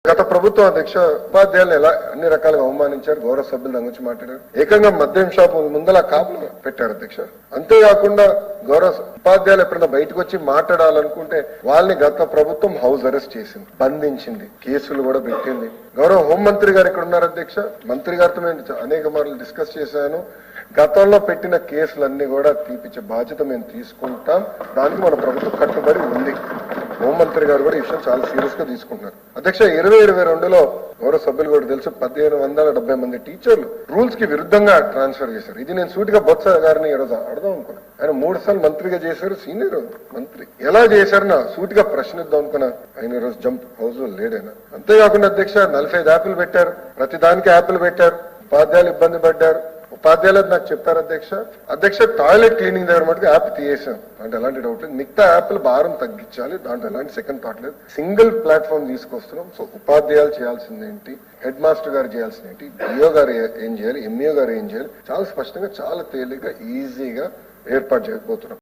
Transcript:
గత ప్రభుత్వం అధ్యక్ష ఉపాధ్యాయులను ఎలా అన్ని రకాలుగా అవమానించారు, గౌరవ సభ్యులు దాని గురించి మాట్లాడారు. ఏకంగా మద్యం షాపు ముందల కాపులు పెట్టారు అధ్యక్ష. అంతేకాకుండా గౌరవ ఉపాధ్యాయులు ఎప్పుడైనా బయటకు వచ్చి మాట్లాడాలనుకుంటే వాళ్ళని గత ప్రభుత్వం హౌస్ అరెస్ట్ చేసింది, బంధించింది, కేసులు కూడా పెట్టింది. గౌరవ హోంమంత్రి గారు ఇక్కడ ఉన్నారు అధ్యక్ష. మంత్రి గారితో నేను అనేక మార్లు డిస్కస్ చేశాను. గతంలో పెట్టిన కేసులన్నీ కూడా తీపిచ్చే బాధ్యత మేము తీసుకుంటాం. దానికి మన ప్రభుత్వం కట్టుబడి ఉంది. హోంమంత్రి గారు కూడా ఈ విషయం చాలా సీరియస్ గా తీసుకుంటున్నారు అధ్యక్ష. 2022లో గౌరవ సభ్యులు కూడా తెలుసు 1570 మంది టీచర్లు రూల్స్ కి విరుద్ధంగా ట్రాన్స్ఫర్ చేశారు. ఇది నేను సూటిగా బొత్స గారిని ఈ రోజు అడదాం అనుకున్నా. ఆయన 3 సార్లు మంత్రిగా చేశారు, సీనియర్ మంత్రి. ఎలా చేశారు నా సూటిగా ప్రశ్నిద్దాం అనుకున్నా. ఆయన ఈ రోజు జంప్ హౌస్ లో లేడైనా. అంతేకాకుండా అధ్యక్ష 45 యాప్లు పెట్టారు, ప్రతి దానికి యాప్లు పెట్టారు. ఉపాధ్యాయులు ఇబ్బంది పడ్డారు. ఉపాధ్యాయులు నాకు చెప్పారు అధ్యక్ష టాయిలెట్ క్లీనింగ్ దగ్గర మటుకు యాప్ తీయేసాం అంటే ఎలాంటి డౌట్ లేదు. మిగతా యాప్లు భారం తగ్గించాలి, దాంట్లో ఎలాంటి సెకండ్ థాట్ లేదు. సింగిల్ ప్లాట్ఫామ్ తీసుకొస్తున్నాం. సో ఉపాధ్యాయులు చేయాల్సింది ఏంటి, హెడ్ మాస్టర్ గారు చేయాల్సింది ఏంటి, డిఓ గారు ఏం చేయాలి, ఎంఈఓ గారు ఏం చేయాలి, చాలా స్పష్టంగా చాలా తేలిగ్గా ఈజీగా ఏర్పాటు చేయకపోతున్నాం.